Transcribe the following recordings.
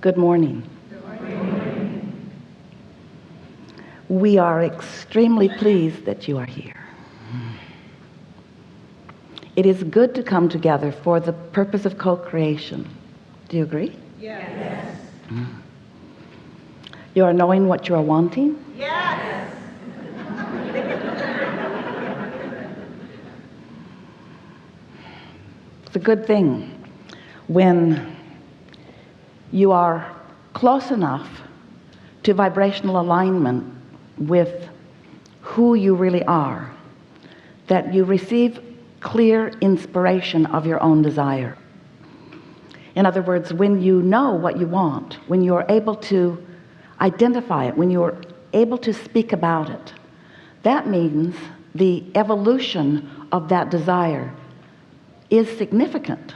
Good morning. We are extremely pleased that you are here. It is good to come together for the purpose of co-creation. Do you agree? Yes. You are knowing what you are wanting? Yes. It's a good thing when you are close enough to vibrational alignment with who you really are, that you receive clear inspiration of your own desire. In other words, when you know what you want, when you are able to identify it, when you are able to speak about it, that means the evolution of that desire is significant,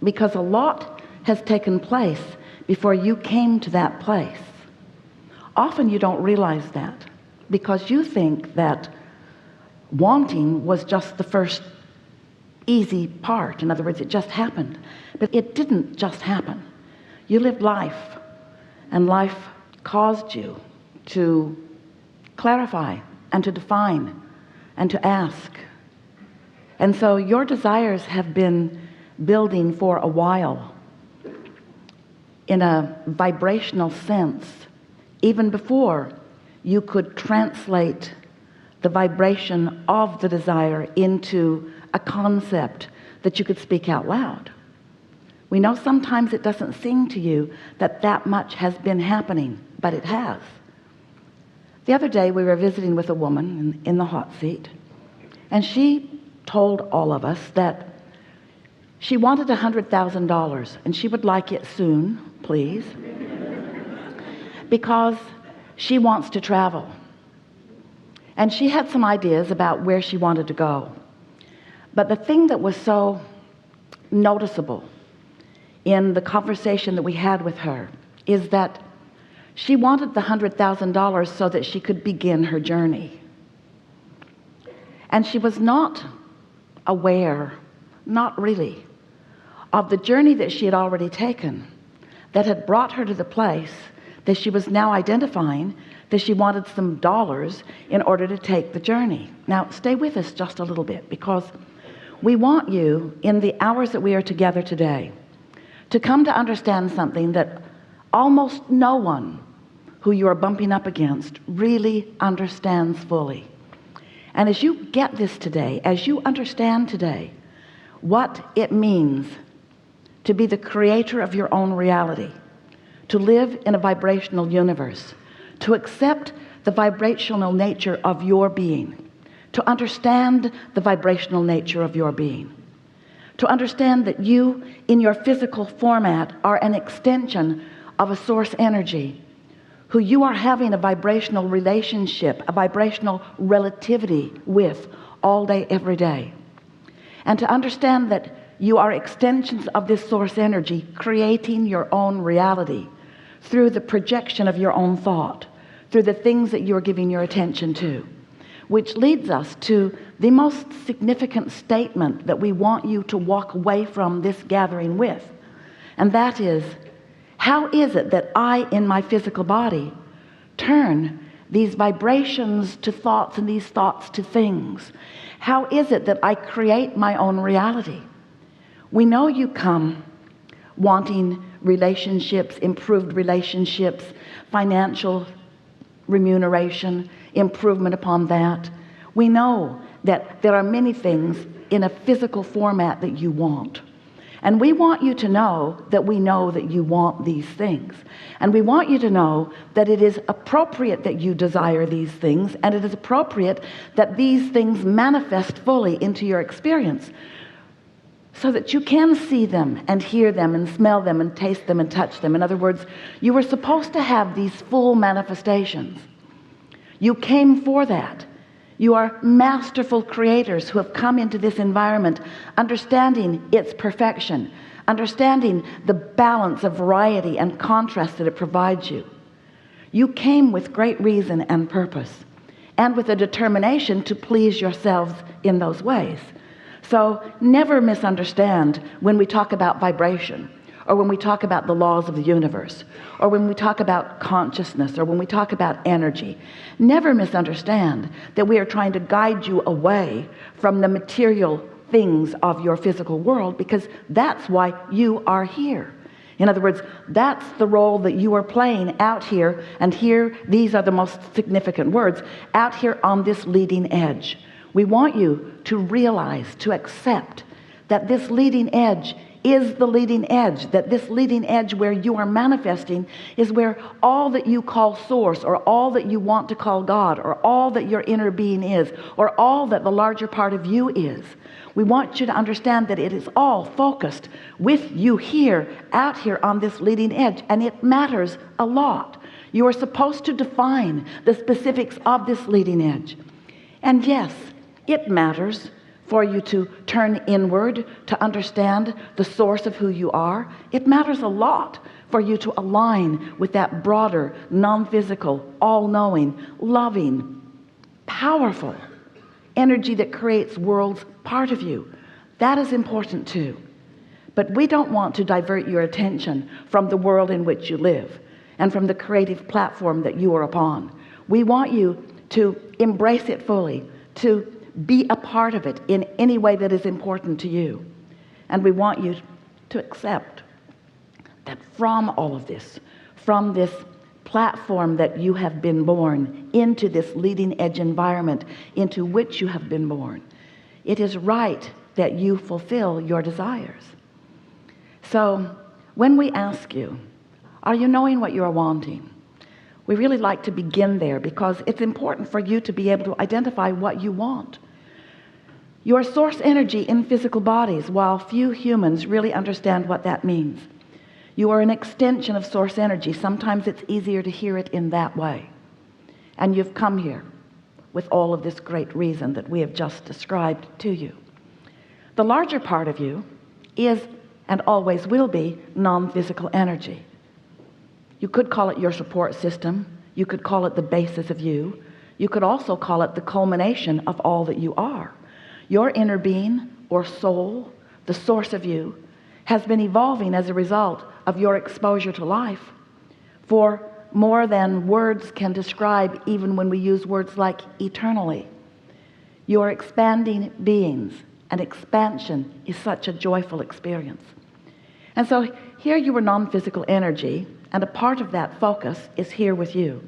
because a lot has taken place before you came to that place. Often you don't realize that because you think that wanting was just the first easy part. In other words, it just happened. But it didn't just happen. You lived life, and life caused you to clarify and to define and to ask. And so your desires have been building for a while in a vibrational sense, even before you could translate the vibration of the desire into a concept that you could speak out loud. We know sometimes it doesn't seem to you that that much has been happening, but it has. The other day we were visiting with a woman in the hot seat, and she told all of us that she wanted $100,000 and she would like it soon, please, because she wants to travel. And she had some ideas about where she wanted to go. But the thing that was so noticeable in the conversation that we had with her is that she wanted the $100,000 so that she could begin her journey. And she was not aware, not really, of the journey that she had already taken that had brought her to the place that she was now identifying that she wanted some dollars in order to take the journey. Now, stay with us just a little bit, because we want you, in the hours that we are together today, to come to understand something that almost no one who you are bumping up against really understands fully. And as you get this today, as you understand today what it means to be the creator of your own reality, to live in a vibrational universe, to accept the vibrational nature of your being, to understand the vibrational nature of your being, to understand that you in your physical format are an extension of a source energy who you are having a vibrational relationship, a vibrational relativity with all day, every day. And to understand that you are extensions of this source energy, creating your own reality through the projection of your own thought, through the things that you're giving your attention to. Which leads us to the most significant statement that we want you to walk away from this gathering with. And that is, how is it that I, in my physical body, turn these vibrations to thoughts and these thoughts to things? How is it that I create my own reality? We know you come wanting relationships, improved relationships, financial remuneration, improvement upon that. We know that there are many things in a physical format that you want. And we want you to know that we know that you want these things. And we want you to know that it is appropriate that you desire these things, and it is appropriate that these things manifest fully into your experience so that you can see them and hear them and smell them and taste them and touch them. In other words, you were supposed to have these full manifestations. You came for that. You are masterful creators who have come into this environment understanding its perfection, understanding the balance of variety and contrast that it provides you. You came with great reason and purpose, and with a determination to please yourselves in those ways. So never misunderstand when we talk about vibration, or when we talk about the laws of the universe, or when we talk about consciousness, or when we talk about energy. Never misunderstand that we are trying to guide you away from the material things of your physical world, because that's why you are here. In other words, that's the role that you are playing out here, and here, these are the most significant words, out here on this leading edge. We want you to realize, to accept that this leading edge is the leading edge, that this leading edge where you are manifesting is where all that you call source, or all that you want to call God, or all that your inner being is, or all that the larger part of you is. We want you to understand that it is all focused with you here, out here on this leading edge, and it matters a lot. You are supposed to define the specifics of this leading edge. And yes, it matters for you to turn inward, to understand the source of who you are. It matters a lot for you to align with that broader, non-physical, all-knowing, loving, powerful energy that creates worlds part of you. That is important too. But we don't want to divert your attention from the world in which you live and from the creative platform that you are upon. We want you to embrace it fully, to be a part of it in any way that is important to you. And we want you to accept that from all of this, from this platform that you have been born into, this leading edge environment into which you have been born, it is right that you fulfill your desires. So when we ask you, are you knowing what you are wanting? We really like to begin there, because it's important for you to be able to identify what you want. Your source energy in physical bodies, while few humans really understand what that means. You are an extension of source energy. Sometimes it's easier to hear it in that way. And you've come here with all of this great reason that we have just described to you. The larger part of you is, and always will be, non-physical energy. You could call it your support system. You could call it the basis of you. You could also call it the culmination of all that you are. Your inner being, or soul, the source of you, has been evolving as a result of your exposure to life for more than words can describe, even when we use words like eternally. You are expanding beings, and expansion is such a joyful experience. And so here you are non-physical energy, and a part of that focus is here with you.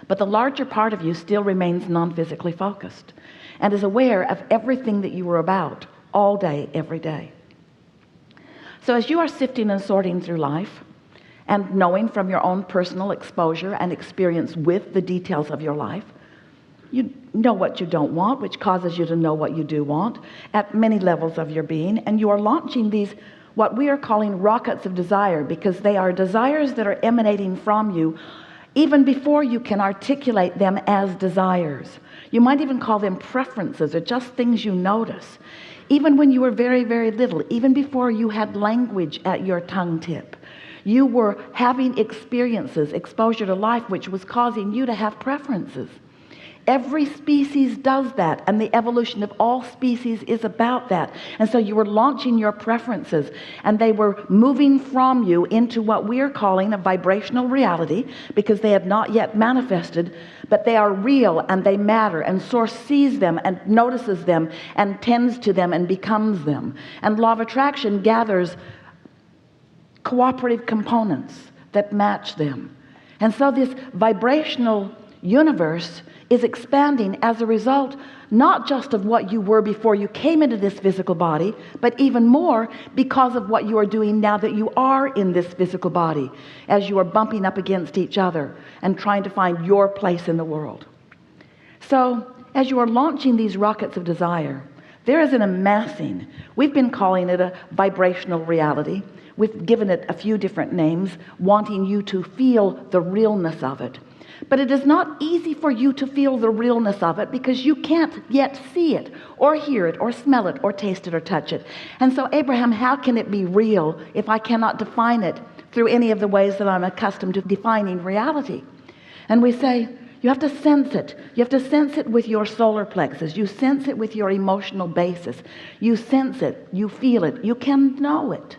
But the larger part of you still remains non-physically focused and is aware of everything that you are about all day, every day. So as you are sifting and sorting through life and knowing from your own personal exposure and experience with the details of your life, you know what you don't want, which causes you to know what you do want at many levels of your being, and you are launching these what we are calling rockets of desire, because they are desires that are emanating from you even before you can articulate them as desires. You might even call them preferences, or just things you notice. Even when you were very, very little, even before you had language at your tongue tip, you were having experiences, exposure to life, which was causing you to have preferences. Every species does that, and the evolution of all species is about that. And so you were launching your preferences, and they were moving from you into what we are calling a vibrational reality, because they have not yet manifested, but they are real and they matter, and Source sees them and notices them and tends to them and becomes them. And Law of Attraction gathers cooperative components that match them. And so this vibrational universe is expanding as a result, not just of what you were before you came into this physical body, but even more because of what you are doing now that you are in this physical body, as you are bumping up against each other and trying to find your place in the world. So as you are launching these rockets of desire, there is an amassing. We've been calling it a vibrational reality. We've given it a few different names, wanting you to feel the realness of it. But it is not easy for you to feel the realness of it, because you can't yet see it or hear it or smell it or taste it or touch it. And so, Abraham, how can it be real if I cannot define it through any of the ways that I'm accustomed to defining reality? And we say, you have to sense it. You have to sense it with your solar plexus. You sense it with your emotional basis. You sense it. You feel it. You can know it.